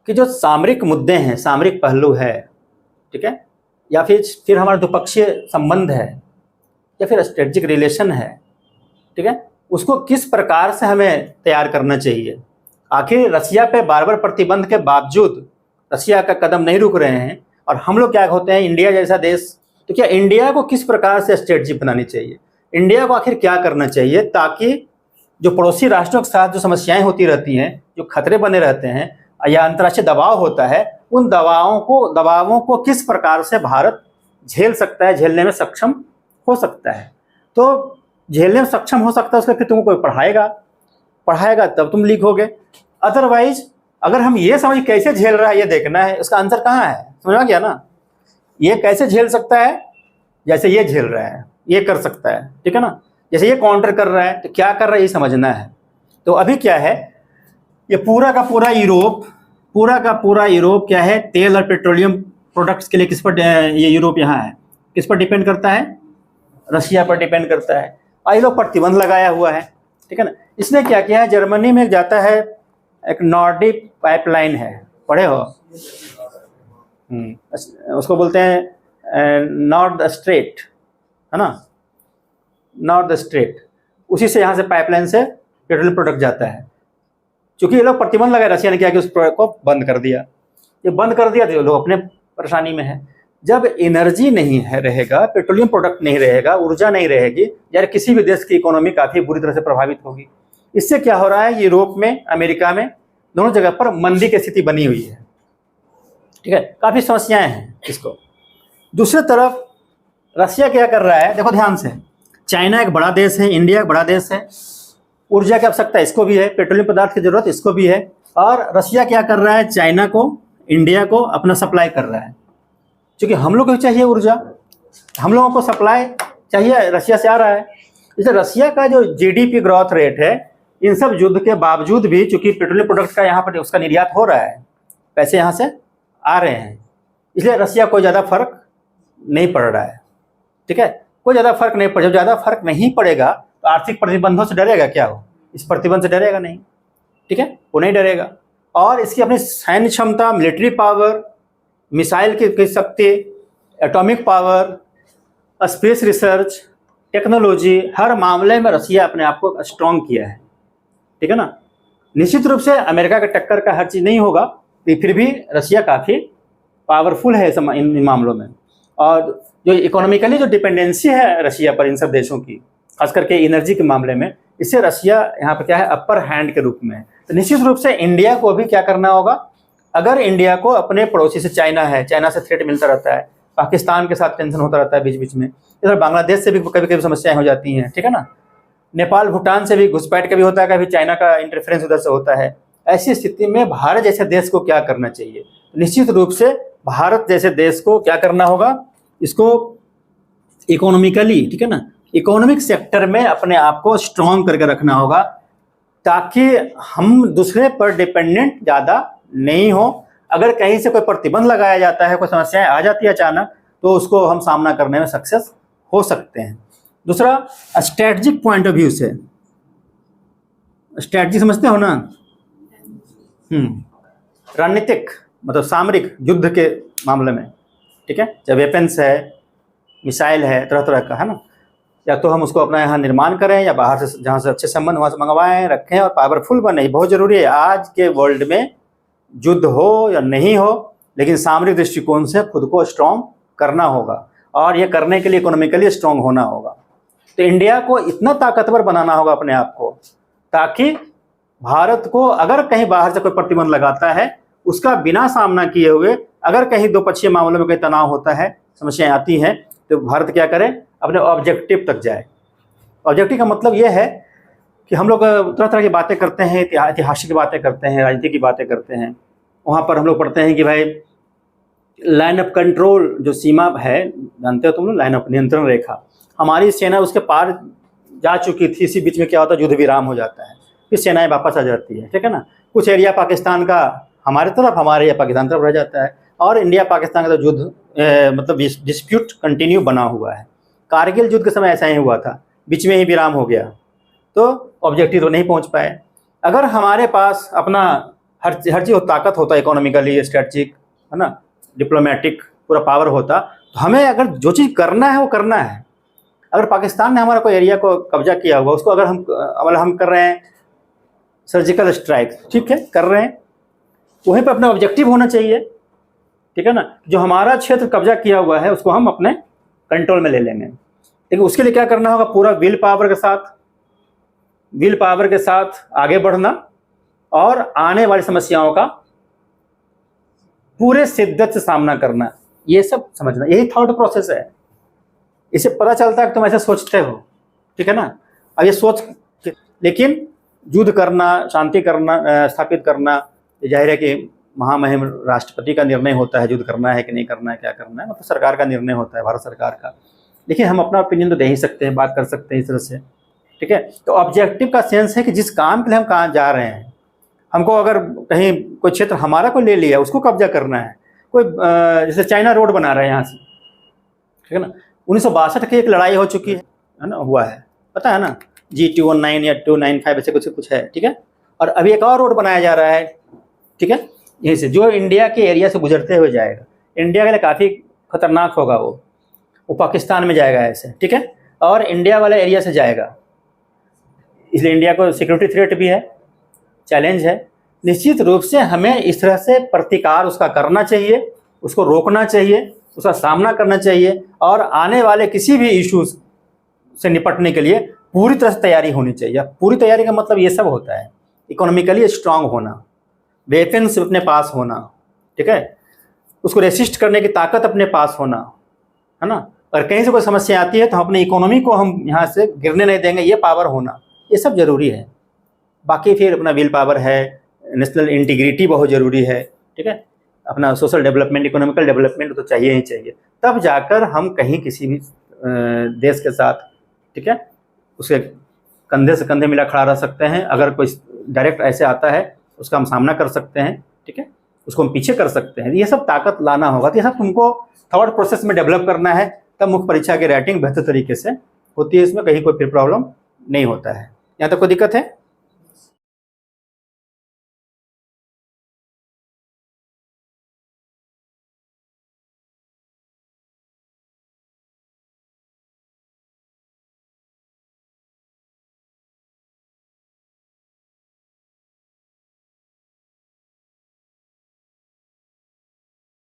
कि जो सामरिक मुद्दे हैं, सामरिक पहलू है, ठीक है, या फिर हमारा द्विपक्षीय संबंध है, या फिर स्ट्रेटेजिक रिलेशन है, ठीक है, उसको किस प्रकार से हमें तैयार करना चाहिए। आखिर रसिया पे बार बार प्रतिबंध के बावजूद रसिया का कदम नहीं रुक रहे हैं, और हम लोग क्या होते हैं, इंडिया जैसा देश, तो क्या इंडिया को किस प्रकार से स्ट्रेटजी बनानी चाहिए, इंडिया को आखिर क्या करना चाहिए, ताकि जो पड़ोसी राष्ट्रों के साथ जो समस्याएं होती रहती हैं, जो खतरे बने रहते हैं, या अंतर्राष्ट्रीय दबाव होता है, उन दबावों को किस प्रकार से भारत झेल सकता है, झेलने में सक्षम हो सकता है। तो झेलने में सक्षम हो सकता है, उसका फिर तुमको कोई पढ़ाएगा तब तुम लिखोगे। अदरवाइज अगर हम ये समझ कैसे झेल रहा है ये देखना है, उसका आंसर कहाँ है, समझ आ गया ना। ये कैसे झेल सकता है, जैसे ये झेल रहा है, ये कर सकता है, ठीक है ना, जैसे ये काउंटर कर रहा है तो क्या कर रहा है ये समझना है। तो अभी क्या है, ये पूरा का पूरा यूरोप क्या है, तेल और पेट्रोलियम प्रोडक्ट्स के लिए किस पर ये यूरोप यहाँ है, किस पर डिपेंड करता है, रशिया पर डिपेंड करता है। और ये लोग प्रतिबंध लगाया हुआ है, ठीक है ना। इसने क्या किया है, जर्मनी में जाता है एक नॉर्डिक पाइपलाइन है, पढ़े हो, उसको बोलते हैं नॉर्थ स्ट्रेट, है ना, नॉर्थ स्ट्रेट, उसी से यहाँ से पाइपलाइन से पेट्रोलियम प्रोडक्ट जाता है। क्योंकि ये लोग प्रतिबंध लगाए, रशिया ने क्या कि उस प्रोडक्ट को बंद कर दिया। ये बंद कर दिया तो लोग अपने परेशानी में है। जब एनर्जी नहीं है रहेगा, पेट्रोलियम प्रोडक्ट नहीं रहेगा, ऊर्जा नहीं रहेगी, यार किसी भी देश की इकोनॉमी काफ़ी बुरी तरह से प्रभावित होगी। इससे क्या हो रहा है, यूरोप में, अमेरिका में, दोनों जगह पर मंदी की स्थिति बनी हुई है, ठीक है, काफ़ी समस्याएं हैं इसको। दूसरी तरफ रशिया क्या कर रहा है, देखो ध्यान से, चाइना एक बड़ा देश है, इंडिया एक बड़ा देश है, ऊर्जा की आवश्यकता इसको भी है, पेट्रोलियम पदार्थ की जरूरत इसको भी है, और रशिया क्या कर रहा है, चाइना को, इंडिया को अपना सप्लाई कर रहा है। क्योंकि हम लोग को चाहिए ऊर्जा, हम लोगों को सप्लाई चाहिए, रशिया से आ रहा है। इसलिए रशिया का जो जीडीपी ग्रोथ रेट है, इन सब युद्ध के बावजूद भी, चूंकि पेट्रोलियम प्रोडक्ट का यहाँ पर उसका निर्यात हो रहा है, पैसे यहाँ से आ रहे हैं, इसलिए रशिया कोई ज़्यादा फर्क नहीं पड़ रहा है, ठीक है, कोई ज़्यादा फर्क नहीं पड़ेगा। जब ज़्यादा फर्क नहीं पड़ेगा तो आर्थिक प्रतिबंधों से डरेगा क्या हो, इस प्रतिबंध से डरेगा नहीं, ठीक है, वो नहीं डरेगा। और इसकी अपनी सैन्य क्षमता, मिलिट्री पावर, मिसाइल की शक्ति, atomic power, space research, technology, हर मामले में रशिया अपने आप को स्ट्रॉन्ग किया है, ठीक है ना। निश्चित रूप से अमेरिका के टक्कर का हर चीज़ नहीं होगा, फिर भी रशिया काफ़ी पावरफुल है इन मामलों में। और जो इकोनॉमिकली जो डिपेंडेंसी है रशिया पर इन सब देशों की, खास करके एनर्जी के मामले में, इससे रशिया यहाँ पर क्या है, अपर हैंड के रूप में है। तो निश्चित रूप से इंडिया को भी क्या करना होगा, अगर इंडिया को अपने पड़ोसी से, चाइना है, चाइना से थ्रेट मिलता रहता है, पाकिस्तान के साथ टेंशन होता रहता है बीच बीच में, इधर बांग्लादेश से भी कभी कभी समस्याएं हो जाती हैं, ठीक है ना, नेपाल भूटान से भी घुसपैठ कभी होता है, कभी चाइना का इंटरफेरेंस उधर से होता है। ऐसी स्थिति में भारत जैसे देश को क्या करना चाहिए, निश्चित रूप से भारत जैसे देश को क्या करना होगा, इसको इकोनॉमिकली, ठीक है ना, इकोनॉमिक सेक्टर में अपने आप को स्ट्रॉन्ग करके रखना होगा, ताकि हम दूसरे पर डिपेंडेंट ज़्यादा नहीं हो। अगर कहीं से कोई प्रतिबंध लगाया जाता है, कोई समस्याएं आ जाती है अचानक, तो उसको हम सामना करने में सक्सेस हो सकते हैं। दूसरा, स्ट्रेटजिक पॉइंट ऑफ व्यू से, स्ट्रेटजी समझते हो ना, रणनीतिक मतलब सामरिक युद्ध के मामले में, ठीक है, चाहे वेपन्स है, मिसाइल है, तरह तरह का, है ना, या तो हम उसको अपना यहाँ निर्माण करें या बाहर से जहाँ से अच्छे संबंध वहाँ से मंगवाएं, रखें और पावरफुल बने। बहुत ज़रूरी है आज के वर्ल्ड में, युद्ध हो या नहीं हो, लेकिन सामरिक दृष्टिकोण से खुद को स्ट्रॉन्ग करना होगा और ये करने के लिए इकोनॉमिकली स्ट्रॉन्ग होना होगा। तो इंडिया को इतना ताकतवर बनाना होगा अपने आप को, ताकि भारत को अगर कहीं बाहर से कोई प्रतिबंध लगाता है उसका बिना सामना किए हुए, अगर कहीं द्विपक्षीय मामलों में कोई तनाव होता है, समस्याएं आती हैं, तो भारत क्या करे, अपने ऑब्जेक्टिव तक जाए। ऑब्जेक्टिव का मतलब ये है कि हम लोग तरह तरह की बातें करते हैं, ऐतिहासिक बातें करते हैं, राजनीति की बातें करते हैं। वहाँ पर हम लोग पढ़ते हैं कि भाई लाइन ऑफ कंट्रोल जो सीमा है, जानते हो तुम लोग, लाइन ऑफ नियंत्रण रेखा, हमारी सेना उसके पार जा चुकी थी। इसी बीच में क्या होता है, युद्ध विराम हो जाता है, फिर सेनाएं वापस आ जाती है, ठीक है ना। कुछ एरिया पाकिस्तान का हमारे तरफ, हमारे या पाकिस्तान तरफ रह जाता है, और इंडिया पाकिस्तान का तो युद्ध मतलब डिस्प्यूट कंटिन्यू बना हुआ है। कारगिल युद्ध के समय ऐसा ही हुआ था, बीच में ही विराम हो गया, तो ऑब्जेक्टिव तो नहीं पहुंच पाए। अगर हमारे पास अपना हर चीज़ ताकत होता, इकोनॉमिकली, स्ट्रेटजिक, है ना, डिप्लोमेटिक पूरा पावर होता, तो हमें अगर जो चीज़ करना है वो करना है। अगर पाकिस्तान ने हमारा कोई एरिया को कब्जा किया हुआ, उसको अगर हम कर रहे हैं सर्जिकल स्ट्राइक, ठीक है, कर रहे हैं, वहीं पर अपना ऑब्जेक्टिव होना चाहिए, ठीक है ना। जो हमारा क्षेत्र कब्जा किया हुआ है उसको हम अपने कंट्रोल में ले लेंगे, लेकिन उसके लिए क्या करना होगा, पूरा विल पावर के साथ आगे बढ़ना और आने वाली समस्याओं का पूरे शिद्दत से सामना करना, ये सब समझना, यही थॉट प्रोसेस है। इससे पता चलता है कि तुम ऐसे सोचते हो, ठीक है ना। अब ये सोच, लेकिन युद्ध करना, शांति करना, स्थापित करना, ये जाहिर है कि महामहिम राष्ट्रपति का निर्णय होता है, युद्ध करना है कि नहीं करना है, क्या करना है, मतलब सरकार का निर्णय होता है, भारत सरकार का। लेकिन हम अपना ओपिनियन तो दे ही सकते हैं, बात कर सकते हैं इस तरह से, ठीक है। तो ऑब्जेक्टिव का सेंस है कि जिस काम के लिए हम कहाँ जा रहे हैं, हमको अगर कहीं कोई क्षेत्र हमारा कोई ले लिया, उसको कब्जा करना है। कोई जैसे चाइना रोड बना रहे हैं यहाँ से, ठीक है ना, 1962 की एक लड़ाई हो चुकी है ना, हुआ है, पता है ना, G219 या 295 ऐसे कुछ है, ठीक है। और अभी एक और रोड बनाया जा रहा है, ठीक है, यहीं से, जो इंडिया के एरिया से गुजरते हुए जाएगा। इंडिया के लिए काफ़ी खतरनाक होगा, वो पाकिस्तान में जाएगा ऐसे, ठीक है, और इंडिया वाले एरिया से जाएगा, इसलिए इंडिया को सिक्योरिटी थ्रेट भी है, चैलेंज है। निश्चित रूप से हमें इस तरह से प्रतिकार उसका करना चाहिए, उसको रोकना चाहिए, उसका सामना करना चाहिए, और आने वाले किसी भी इश्यूज से निपटने के लिए पूरी तरह से तैयारी होनी चाहिए। पूरी तैयारी का मतलब ये सब होता है, इकोनॉमिकली स्ट्रांग होना, वेपन्स अपने पास होना, ठीक है, उसको रेसिस्ट करने की ताकत अपने पास होना, है ना, और कहीं से कोई समस्या आती है तो हम अपनी इकोनॉमी को हम यहाँ से गिरने नहीं देंगे, ये पावर होना, ये सब जरूरी है। बाकी फिर अपना विल पावर है, नेशनल इंटीग्रिटी बहुत ज़रूरी है, ठीक है, अपना सोशल डेवलपमेंट, इकोनॉमिकल डेवलपमेंट तो चाहिए ही चाहिए, तब जाकर हम कहीं किसी भी देश के साथ, ठीक है, उसके कंधे से कंधे मिला खड़ा रह सकते हैं। अगर कोई डायरेक्ट ऐसे आता है उसका हम सामना कर सकते हैं, ठीक है, उसको हम पीछे कर सकते हैं। ये सब ताकत लाना होगा, तो ये सब तुमको थॉट प्रोसेस में डेवलप करना है, तब मुख्य परीक्षा की राइटिंग बेहतर तरीके से होती है, इसमें कहीं कोई फिर प्रॉब्लम नहीं होता है। यहाँ तक कोई दिक्कत है?